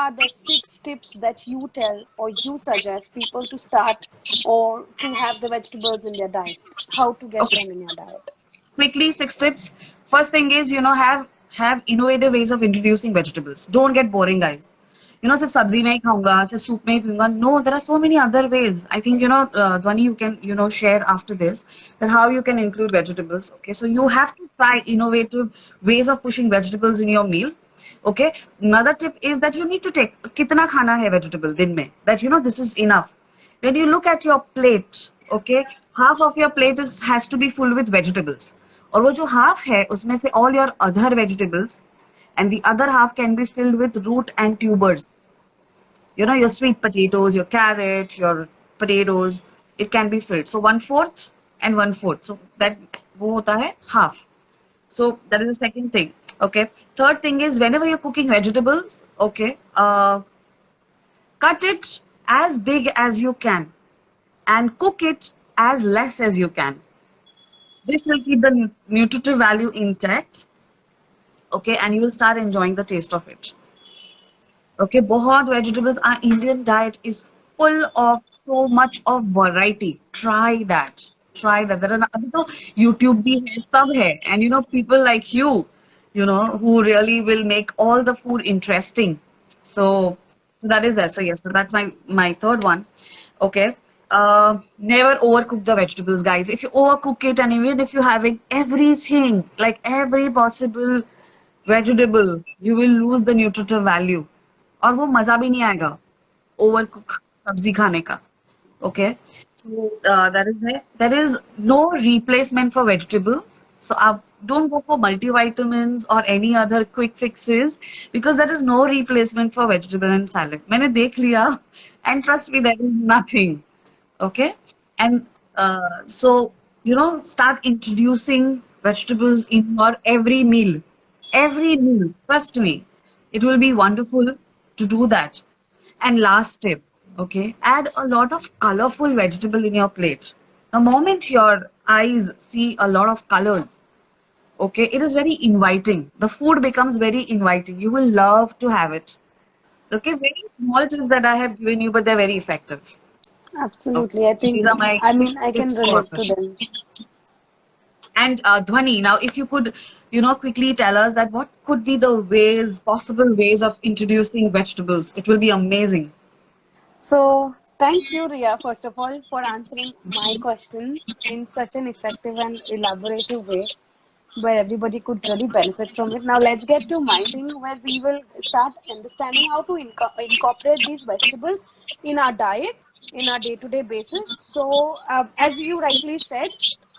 are the 6 tips that you tell or you suggest people to start or to have the vegetables in their diet? How to get Okay, them in your diet? quickly 6 tips. First thing is, have innovative ways of introducing vegetables. Don't get boring, guys. सिर्फ सब्जी में ही खाऊंगा, सिर्फ soup में ही पीऊंगा. No, there are so many other ways. I think, Dhwani, you can, share after this that how you can include vegetables. Okay, so you have to try innovative ways of pushing vegetables in your meal. Okay, another tip is that you need to take कितना खाना है vegetable दिन में. That this is enough. When you look at your plate, okay, half of your plate has to be full with vegetables. और वो जो half है उसमें से all your other vegetables and the other half can be filled with root and tubers. Your sweet potatoes, your carrot, your potatoes, it can be filled. So 1/4 and 1/4. So that वो होता है half. So that is the second thing. Okay. Third thing is whenever you're cooking vegetables, okay, cut it as big as you can and cook it as less as you can. This will keep the nutritive value intact. Okay, and you will start enjoying the taste of it. Okay, बहुत vegetables. Our Indian diet is full of so much of variety. Try that. Try that. There are अभी तो YouTube भी है, सब है, and people like you, who really will make all the food interesting. So that is there. So yes, so that's my third one. Okay. Never overcook the vegetables, guys. If you overcook it, and even if you're having everything, like every possible vegetable, you will lose the nutritive value. और वो मजा भी नहीं आएगा over cook सब्जी खाने का. Okay, so there is no replacement for vegetable. So don't go for multivitamins or any other quick fixes because there is no replacement for vegetable and salad. मैंने देख लिया and trust me, there is nothing. Okay, and so start introducing vegetables in your every meal. Every meal, trust me, it will be wonderful to do that. And last tip, okay, add a lot of colorful vegetable in your plate. The moment your eyes see a lot of colors, okay, it is very inviting. The food becomes very inviting. You will love to have it. Okay, very small tips that I have given you, but they're very effective. Absolutely. Okay, I think, these are my I can tips for relate to them. And Dhwani, now if you could, quickly tell us that what could be the possible ways of introducing vegetables, it will be amazing. So thank you, Rhea, first of all, for answering my questions in such an effective and elaborative way where everybody could really benefit from it. Now let's get to my thing where we will start understanding how to incorporate these vegetables in our diet, in our day-to-day basis. So as you rightly said,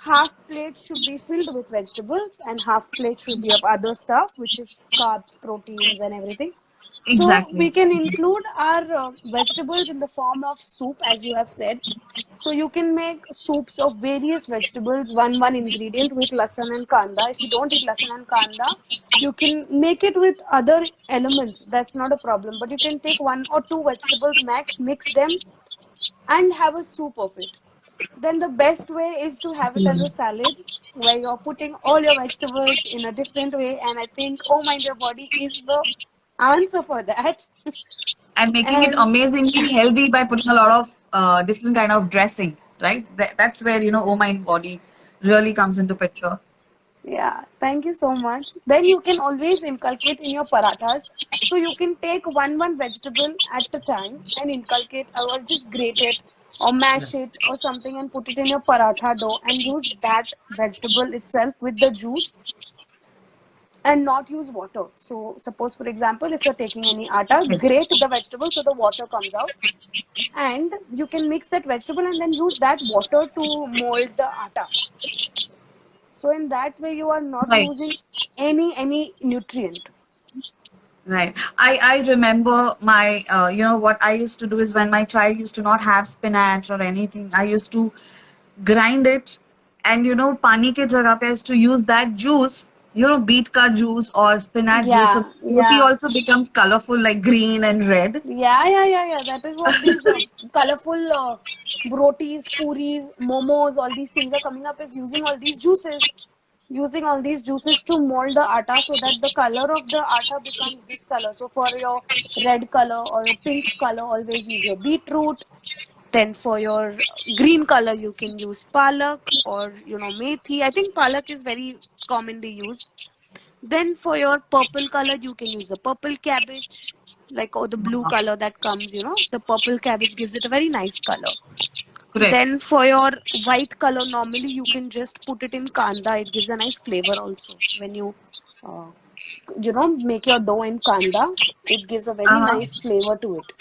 half plate should be filled with vegetables and half plate should be of other stuff, which is carbs, proteins and everything. So we Exactly. can include our vegetables in the form of soup, as you have said. So you can make soups of various vegetables, one ingredient with lasan and kanda. If you don't eat lasan and kanda, you can make it with other elements. That's not a problem. But you can take 1 or 2 vegetables max, mix them and have a soup of it. Then the best way is to have it as a salad where you're putting all your vegetables in a different way. And I think Oh Mind Your Body is the answer for that. And making it And amazingly healthy by putting a lot of different kind of dressing, right? That's where, Oh My Body really comes into picture. yeah, thank you so much. Then you can always inculcate in your parathas. So you can take one vegetable at a time and inculcate or just grate it or mash it or something and put it in your paratha dough and use that vegetable itself with the juice and not use water. So suppose, for example, if you're taking any atta, grate the vegetable so the water comes out. And you can mix that vegetable and then use that water to mold the atta. So in that way, you are not Right. losing any nutrient. Right. I remember my, what I used to do is when my child used to not have spinach or anything, I used to grind it and, pani ke jagah pe I used to use that juice, beet ka juice or spinach juice. So Yeah, roti yeah. also becomes colorful like green and red. Yeah. That is what these colorful rotis, puris, momos, all these things are coming up is using all these juices. using all these juices to mold the atta so that the color of the atta becomes this color. So for your red color or your pink color, always use your beetroot. Then for your green color, you can use palak or methi. I think palak is very commonly used. Then for your purple color, you can use the purple cabbage, like or the blue Wow. color that comes. The purple cabbage gives it a very nice color. Correct. Then for your white color, normally you can just put it in kanda. It gives a nice flavor also when you, uh, make your dough in kanda. It gives a very Uh-huh. nice flavor to it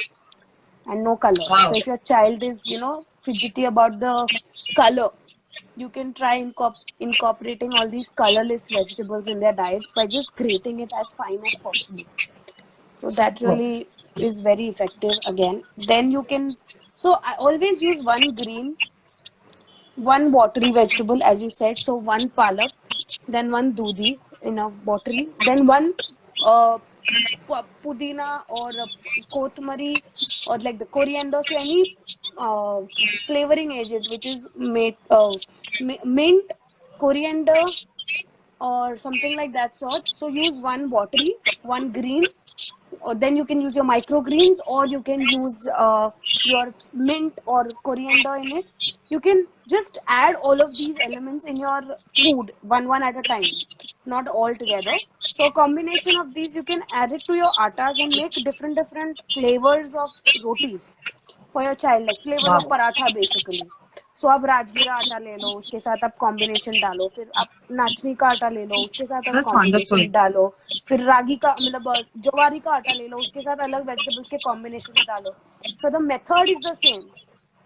and no color. Wow. So if your child is, fidgety about the color, you can try incorporating all these colorless vegetables in their diets by just grating it as fine as possible. So that Oh, really is very effective again. Then you can, so I always use one green, one watery vegetable, as you said. So one palak, then one dudi in a watery, then one uh, pudina or kothmari or like the coriander. So any uh, flavoring agent which is mint, coriander, or something like that sort. So use one watery, one green, or then you can use your microgreens, or you can use your mint or coriander in it. You can just add all of these elements in your food one at a time, not all together. So a combination of these, you can add it to your attas and make different flavors of rotis for your child, like flavors of wow. paratha basically. सो आप राजगीरा आटा ले लो, उसके साथ आप combination डालो, फिर आप नाचनी का आटा ले लो, उसके साथ आप That's wonderful. कॉम्बिनेशन डालो, फिर रागी का मतलब ज्वारी का आटा ले लो, उसके साथ अलग वेजिटेबल्स के कॉम्बिनेशन डालो. So the method is the same,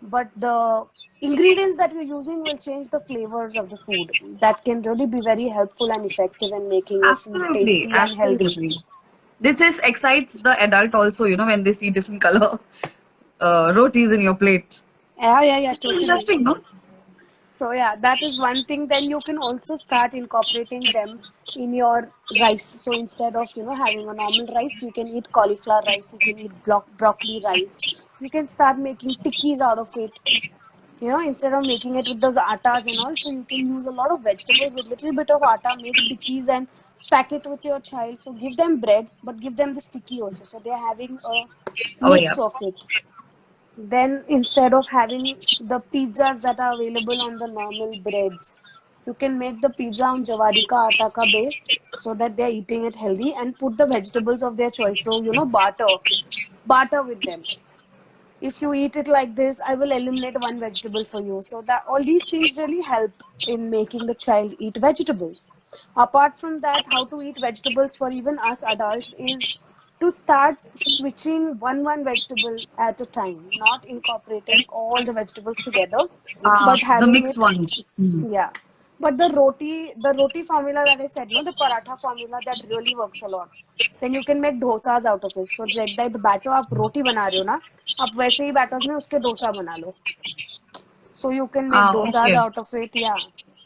but the ingredients that you're using will change the flavors of the food. That can really be very helpful and effective in making your food Absolutely. tasty and healthy. Absolutely. This is excites the adult also, when they see different color rotis in your plate. Yeah, So totally. interesting, no? So yeah, that is one thing. Then you can also start incorporating them in your rice. So instead of having a normal rice, you can eat cauliflower rice. You can eat broccoli rice. You can start making tikkis out of it. Instead of making it with those attas and all, so you can use a lot of vegetables with little bit of atta, make tikkis and pack it with your child. So give them bread, but give them the sticky also. So they are having a Oh yeah. mix of it. Then instead of having the pizzas that are available on the normal breads, you can make the pizza on jawari ka atta ka base so that they're eating it healthy, and put the vegetables of their choice. So barter with them. If you eat it like this, I will eliminate one vegetable for you. So that all these things really help in making the child eat vegetables. Apart from that, how to eat vegetables for even us adults is to start switching one vegetable at a time, not incorporating all the vegetables together, but The having mixed it. ones. Hmm. Yeah. But the roti formula that I said, no, the paratha formula, that really works a lot. Then you can make dosas out of it. So like that, the batter आप रोटी बना रहे हो ना, आप वैसे ही batters में उसके डोसा बना लो. So you can make dosas Okay. out of it, yeah.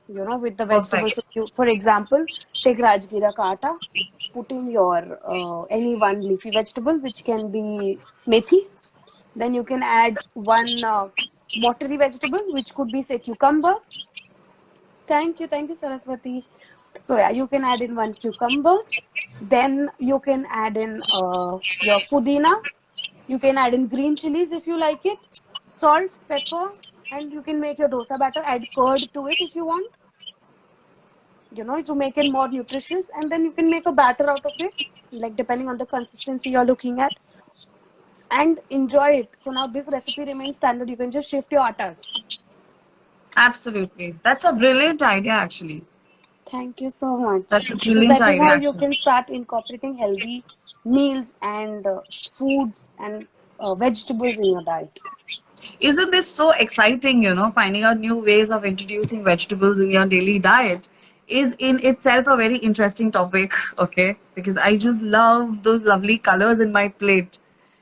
With the Perfect. vegetables. So for example, take rajgira ka atta, put in your any one leafy vegetable, which can be methi. Then you can add one watery vegetable, which could be say cucumber. Thank you, Saraswati. So yeah, you can add in one cucumber. Then you can add in your pudina. You can add in green chilies if you like it, salt, pepper, and you can make your dosa batter. Add curd to it if you want, to make it more nutritious. And then you can make a batter out of it, like depending on the consistency you're looking at, and enjoy it. So now this recipe remains standard. You can just shift your attas. Absolutely. That's a brilliant idea, actually. Thank you so much. That's a So brilliant that is idea, how you actually. can start incorporating healthy meals and foods and vegetables in your diet. Isn't this so exciting, finding out new ways of introducing vegetables in your daily diet is in itself a very interesting topic, okay? Because I just love those lovely colors in my plate.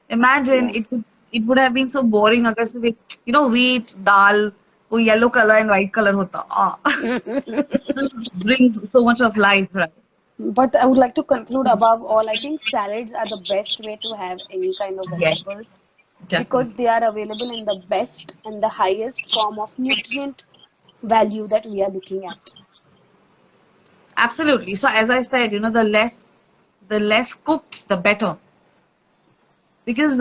Imagine Yeah. it would have been so boring agar se wheat, dal, wo yellow color and white color hota. Ah, this brings so much of life, right? But I would like to conclude above all, I think salads are the best way to have any kind of Yes, vegetables because definitely. they are available in the best and the highest form of nutrient value that we are looking at. Absolutely. So as I said, the less cooked, the better, because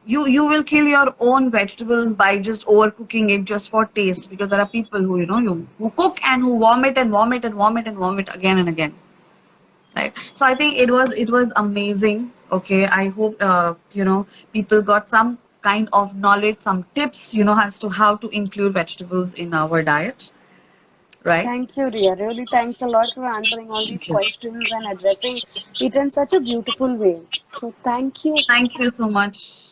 you will kill your own vegetables by just overcooking it just for taste. Because there are people who who cook and who vomit and vomit and vomit and vomit again and again. Right. So I think it was amazing. Okay. I hope people got some kind of knowledge, some tips as to how to include vegetables in our diet. Right. Thank you, Rhea. Really, thanks a lot for answering all these Thank you. questions and addressing it in such a beautiful way. So, thank you. Thank you so much.